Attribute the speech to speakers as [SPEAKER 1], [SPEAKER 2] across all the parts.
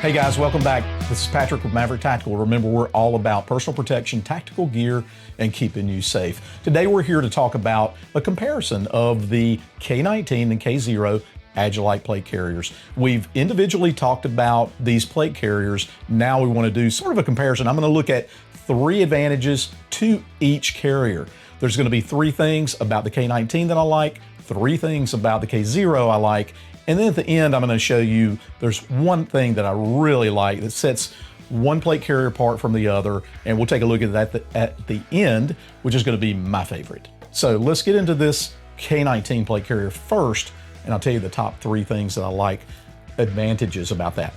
[SPEAKER 1] Hey guys, welcome back. This is Patrick with Maverick Tactical. Remember, we're all about personal protection, tactical gear, and keeping you safe. Today we're here to talk about a comparison of the K19 and KZero Agilite plate carriers. We've individually talked about these plate carriers. Now we want to do sort of a comparison. I'm going to look at 3 advantages to each carrier. There's going to be 3 things about the K19 that I like, 3 things about the KZero I like, and then at the end, I'm going to show you there's one thing that I really like that sets one plate carrier apart from the other, and we'll take a look at that at the end, which is going to be my favorite. So let's get into this K19 plate carrier first, and I'll tell you the top 3 things that I like, advantages about that.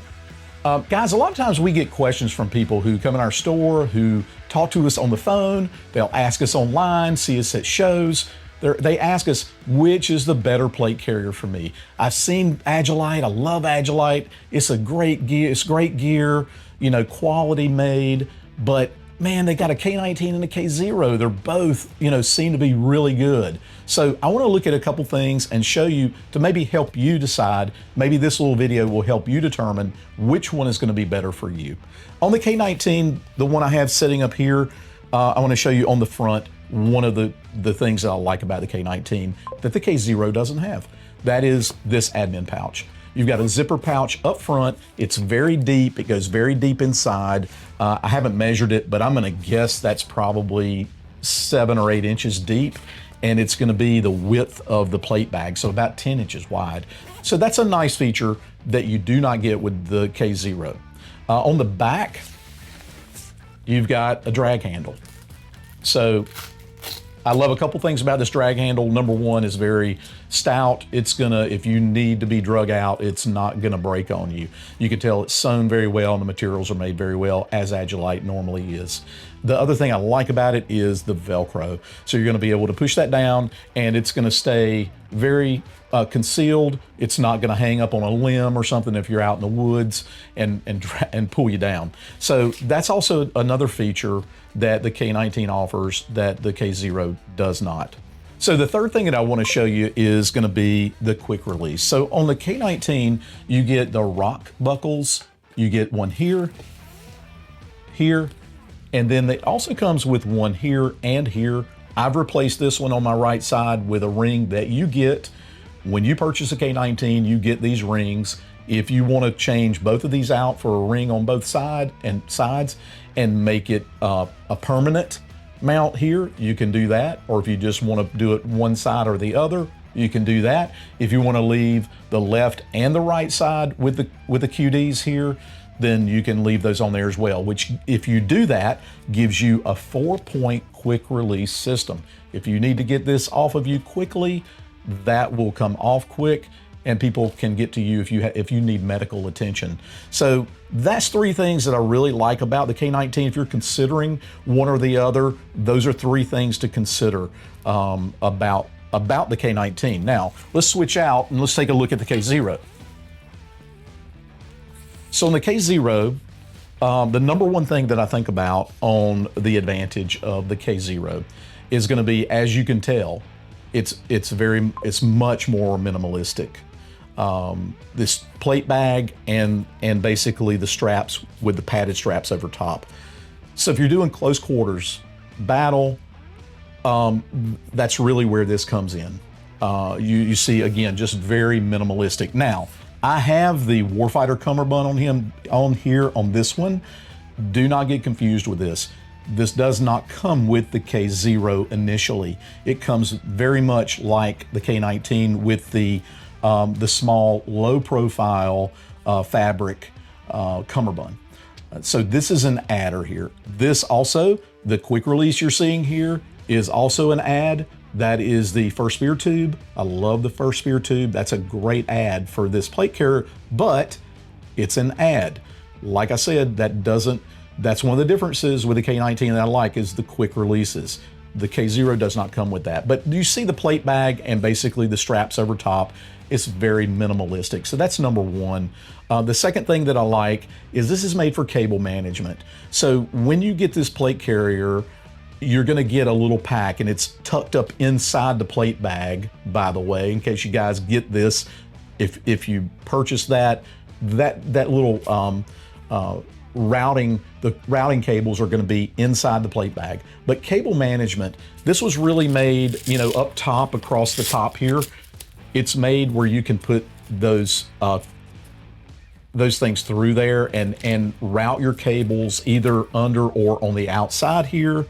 [SPEAKER 1] Guys, a lot of times we get questions from people who come in our store, who talk to us on the phone, they'll ask us online, see us at shows. They ask us, which is the better plate carrier for me? I've seen Agilite, I love Agilite. It's a great gear, you know, quality made, but man, they got a K19 and a KZero. They're both, you know, seem to be really good. So I want to look at a couple things and show you to maybe help you decide. Maybe this little video will help you determine which one is going to be better for you. On the K19, the one I have sitting up here, I want to show you on the front one of the things that I like about the K19 that the KZero doesn't have. That is this admin pouch. You've got a zipper pouch up front. It's very deep. It goes very deep inside. I haven't measured it, but I'm going to guess that's probably 7 or 8 inches deep, and it's going to be the width of the plate bag, so about 10 inches wide. So that's a nice feature that you do not get with the KZero. On the back, you've got a drag handle. So I love a couple things about this drag handle. Number one is very stout. It's gonna, if you need to be drug out, it's not gonna break on you. You can tell it's sewn very well and the materials are made very well, as Agilite normally is. The other thing I like about it is the Velcro. So you're gonna be able to push that down and it's gonna stay very concealed. It's not gonna hang up on a limb or something if you're out in the woods and pull you down. So that's also another feature that the K19 offers that the KZero does not. So the third thing that I want to show you is going to be the quick release. So on the K19, you get the rock buckles. You get one here, here, and then it also comes with one here and here. I've replaced this one on my right side with a ring that you get when you purchase a K19. You get these rings. If you want to change both of these out for a ring on both sides and make it a permanent mount here, you can do that. Or if you just want to do it one side or the other, you can do that. If you want to leave the left and the right side with the QDs here, then you can leave those on there as well, which if you do that, gives you a 4-point quick release system. If you need to get this off of you quickly, that will come off quick and people can get to you if you need medical attention. So that's 3 things that I really like about the K19. If you're considering one or the other, those are 3 things to consider about the K19. Now, let's switch out and let's take a look at the KZero. So on the KZero, the number one thing that I think about on the advantage of the KZero is going to be, as you can tell, it's much more minimalistic. This plate bag and basically the straps with the padded straps over top. So if you're doing close quarters battle, that's really where this comes in. You see, again, just very minimalistic. Now, I have the Warfighter cummerbund on this one. Do not get confused with this. This does not come with the KZero initially. It comes very much like the K19 with the small, low-profile fabric cummerbund. So this is an adder here. This also, the quick release you're seeing here, is also an add. That is the first spear tube. I love the first spear tube. That's a great add for this plate carrier, but it's an add. Like I said, that's one of the differences with the K19 that I like is the quick releases. The KZero does not come with that. But you see the plate bag and basically the straps over top. It's very minimalistic. So that's number one. The second thing that I like is this is made for cable management. So when you get this plate carrier, you're gonna get a little pack and it's tucked up inside the plate bag, by the way, in case you guys get this. If you purchase that, that little the routing cables are going to be inside the plate bag. But cable management, this was really made, you know, up top across the top here. It's made where you can put those things through there and route your cables either under or on the outside here.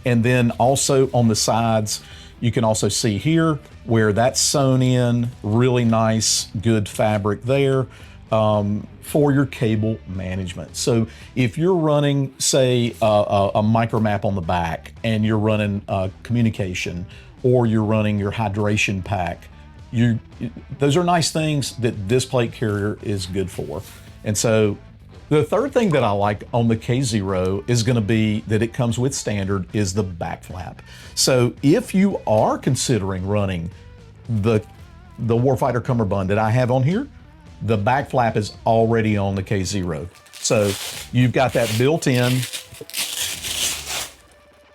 [SPEAKER 1] And then also on the sides, you can also see here where that's sewn in, really nice, good fabric there for your cable management. So if you're running, say, a micro map on the back and you're running communication, or you're running your hydration pack, those are nice things that this plate carrier is good for. And so the third thing that I like on the KZero is going to be that it comes with standard is the back flap. So if you are considering running the Warfighter cummerbund that I have on here, the back flap is already on the KZero. So you've got that built in,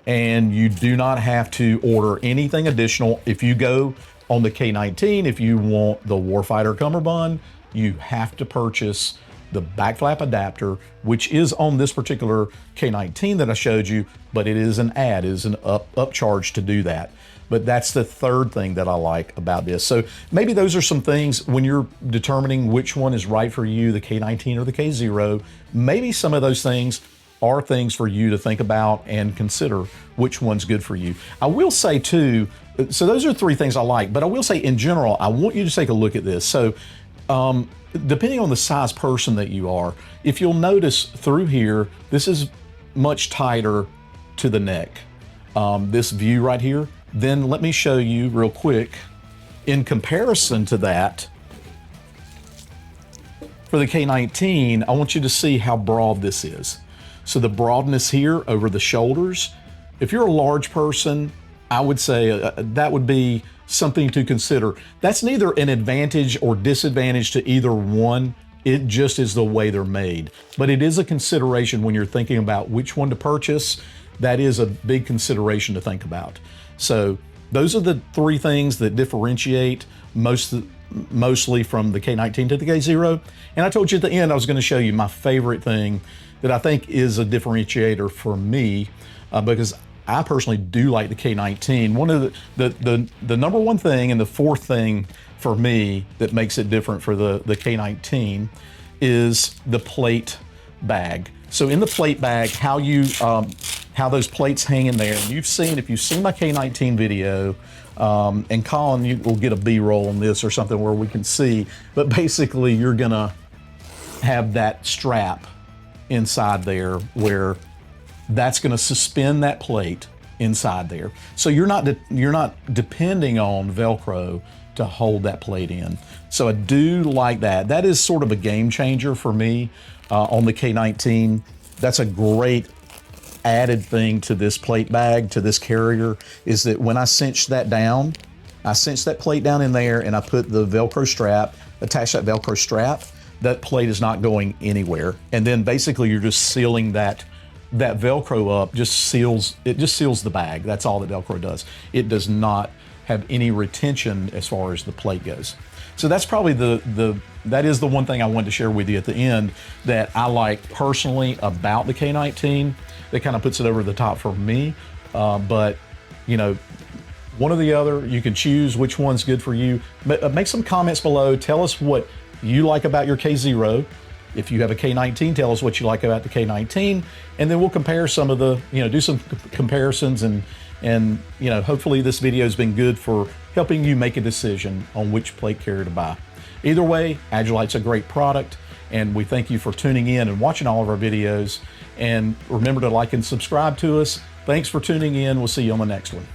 [SPEAKER 1] and you do not have to order anything additional. If you go on the K19, if you want the Warfighter cummerbund, you have to purchase the back flap adapter, which is on this particular K19 that I showed you, but it is an add, it is an upcharge to do that. But that's the third thing that I like about this. So maybe those are some things when you're determining which one is right for you, the K19 or the KZero, maybe some of those things are things for you to think about and consider which one's good for you. I will say too, so those are three things I like, but I will say in general, I want you to take a look at this. So depending on the size person that you are, if you'll notice through here, this is much tighter to the neck, this view right here. Then let me show you real quick, in comparison to that, for the K19, I want you to see how broad this is. So the broadness here over the shoulders, if you're a large person, I would say that would be something to consider. That's neither an advantage or disadvantage to either one. It just is the way they're made. But it is a consideration when you're thinking about which one to purchase. That is a big consideration to think about. So those are the three things that differentiate mostly from the K19 to the KZero. And I told you at the end I was going to show you my favorite thing that I think is a differentiator for me, because I personally do like the K19. One of the number one thing and the fourth thing for me that makes it different for the K19 is the plate bag. So in the plate bag, how those plates hang in there. And if you've seen my K19 video, and Colin, you will get a B-roll on this or something where we can see, but basically you're gonna have that strap inside there where that's gonna suspend that plate inside there. So you're not depending on Velcro to hold that plate in. So I do like that. That is sort of a game changer for me on the K19. That's a great added thing to this plate bag, to this carrier, is that when I cinch that down, I cinch that plate down in there and I put the Velcro strap, attach that Velcro strap, that plate is not going anywhere. And then basically you're just sealing that Velcro up, just seals the bag. That's all that Velcro does. It does not have any retention as far as the plate goes. So that's probably that is the one thing I wanted to share with you at the end that I like personally about the K19. That kind of puts it over the top for me. But you know, one or the other, you can choose which one's good for you. Make some comments below. Tell us what you like about your KZero. If you have a K19, tell us what you like about the K19, and then we'll compare some of the, do some comparisons, and hopefully this video has been good for helping you make a decision on which plate carrier to buy. Either way, Agilite's a great product, and we thank you for tuning in and watching all of our videos. And remember to like and subscribe to us. Thanks for tuning in. We'll see you on the next one.